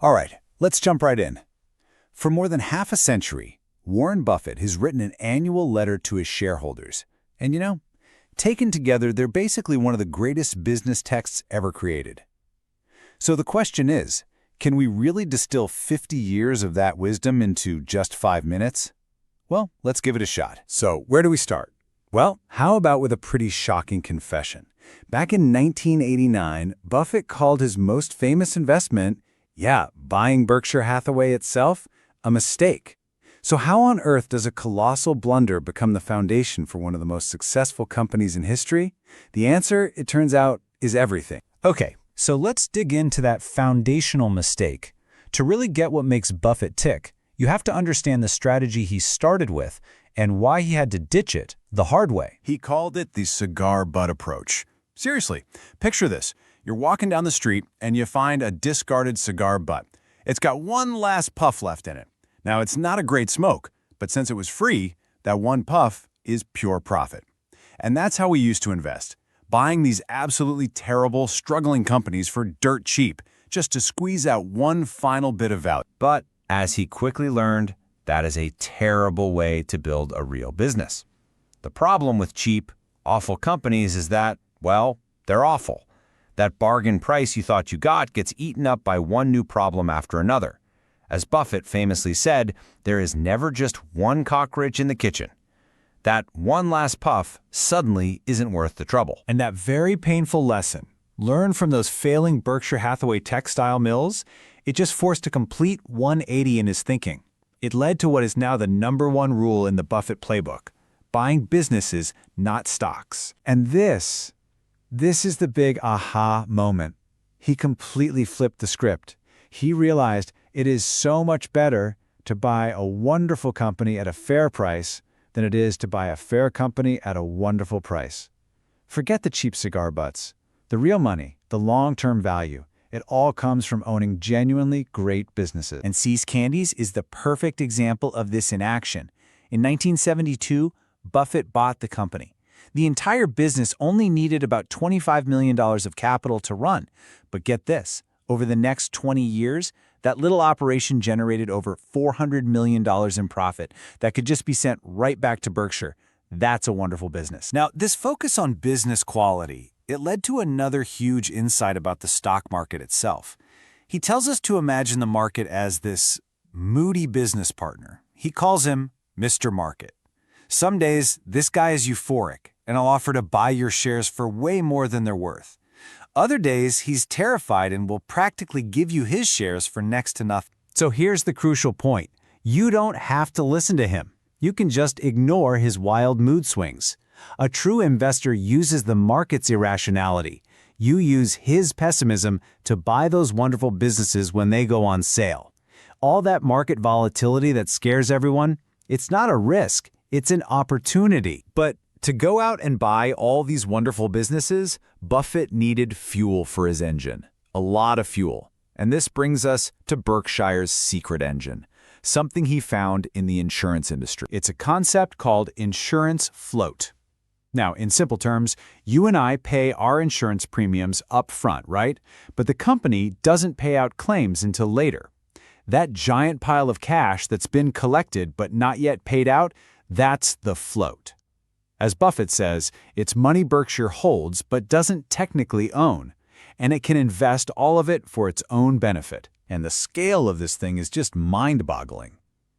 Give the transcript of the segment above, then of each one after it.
All right, let's jump right in. For more than half a century, Warren Buffett has written an annual letter to his shareholders. And taken together, they're basically one of the greatest business texts ever created. So the question is, can we really distill 50 years of that wisdom into just 5 minutes? Well, let's give it a shot. So, where do we start? Well, how about with a pretty shocking confession? Back in 1989, Buffett called his most famous investment, buying Berkshire Hathaway itself, a mistake. So how on earth does a colossal blunder become the foundation for one of the most successful companies in history? The answer, it turns out, is everything. Okay, so let's dig into that foundational mistake. To really get what makes Buffett tick, you have to understand the strategy he started with and why he had to ditch it the hard way. He called it the cigar butt approach. Seriously, picture this. You're walking down the street and you find a discarded cigar butt. It's got one last puff left in it. Now, it's not a great smoke, but since it was free, that one puff is pure profit. And that's how we used to invest, buying these absolutely terrible, struggling companies for dirt cheap, just to squeeze out one final bit of value. But as he quickly learned, that is a terrible way to build a real business. The problem with cheap, awful companies is that, well, they're awful. That bargain price you thought you got gets eaten up by one new problem after another. As Buffett famously said, there is never just one cockroach in the kitchen. That one last puff suddenly isn't worth the trouble. And that very painful lesson, learned from those failing Berkshire Hathaway textile mills, it just forced a complete 180 in his thinking. It led to what is now the #1 rule in the Buffett playbook: buying businesses, not stocks. And this is the big aha moment. He completely flipped the script. He realized it is so much better to buy a wonderful company at a fair price than it is to buy a fair company at a wonderful price. Forget the cheap cigar butts. The real money, the long-term value, it all comes from owning genuinely great businesses. And See's Candies is the perfect example of this in action. In 1972, Buffett bought the company. The entire business only needed about $25 million of capital to run. But get this, over the next 20 years, that little operation generated over $400 million in profit that could just be sent right back to Berkshire. That's a wonderful business. Now, this focus on business quality, it led to another huge insight about the stock market itself. He tells us to imagine the market as this moody business partner. He calls him Mr. Market. Some days, this guy is euphoric, and he'll offer to buy your shares for way more than they're worth. Other days, he's terrified and will practically give you his shares for next to nothing. So here's the crucial point. You don't have to listen to him. You can just ignore his wild mood swings. A true investor uses the market's irrationality. You use his pessimism to buy those wonderful businesses when they go on sale. All that market volatility that scares everyone, it's not a risk, it's an opportunity. But to go out and buy all these wonderful businesses, Buffett needed fuel for his engine. A lot of fuel. And this brings us to Berkshire's secret engine, something he found in the insurance industry. It's a concept called insurance float. Now, in simple terms, you and I pay our insurance premiums up front, right? But the company doesn't pay out claims until later. That giant pile of cash that's been collected but not yet paid out, that's the float. As Buffett says, it's money Berkshire holds but doesn't technically own, and it can invest all of it for its own benefit. And the scale of this thing is just mind-boggling.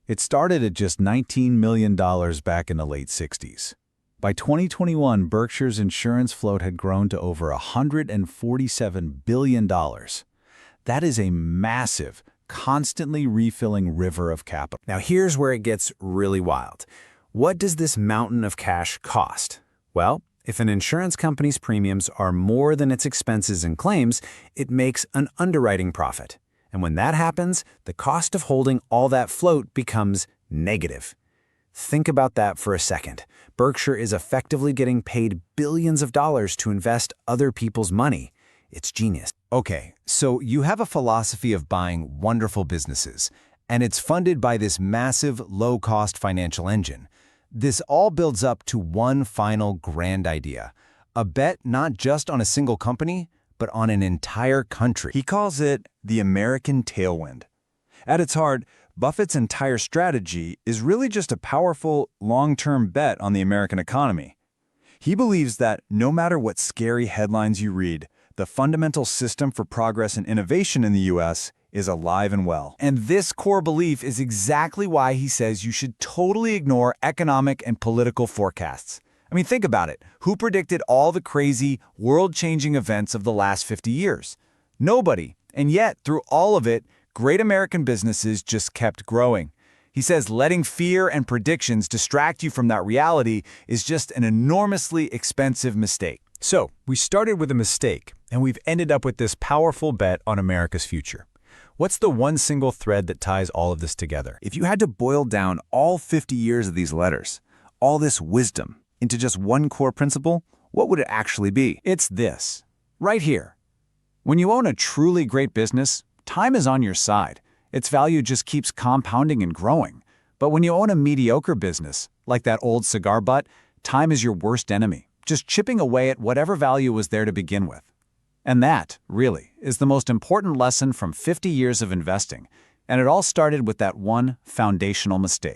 It started at just $19 million back in the late 60s. By 2021, Berkshire's insurance float had grown to over $147 billion. That is a massive, constantly refilling river of capital. Now here's where it gets really wild. What does this mountain of cash cost? Well, if an insurance company's premiums are more than its expenses and claims, it makes an underwriting profit. And when that happens, the cost of holding all that float becomes negative. Think about that for a second. Berkshire is effectively getting paid billions of dollars to invest other people's money. It's genius. Okay, so you have a philosophy of buying wonderful businesses, and it's funded by this massive, low-cost financial engine. This all builds up to one final grand idea, a bet not just on a single company, but on an entire country. He calls it the American tailwind. At its heart, Buffett's entire strategy is really just a powerful, long-term bet on the American economy. He believes that no matter what scary headlines you read, the fundamental system for progress and innovation in the U.S. is alive and well. And this core belief is exactly why he says you should totally ignore economic and political forecasts. I mean, think about it. Who predicted all the crazy, world-changing events of the last 50 years? Nobody. And yet, through all of it, great American businesses just kept growing. He says letting fear and predictions distract you from that reality is just an enormously expensive mistake. So, we started with a mistake, and we've ended up with this powerful bet on America's future. What's the one single thread that ties all of this together? If you had to boil down all 50 years of these letters, all this wisdom, into just one core principle, what would it actually be? It's this, right here. When you own a truly great business, time is on your side. Its value just keeps compounding and growing. But when you own a mediocre business, like that old cigar butt, time is your worst enemy, just chipping away at whatever value was there to begin with. And that, really, is the most important lesson from 50 years of investing. And it all started with that one foundational mistake.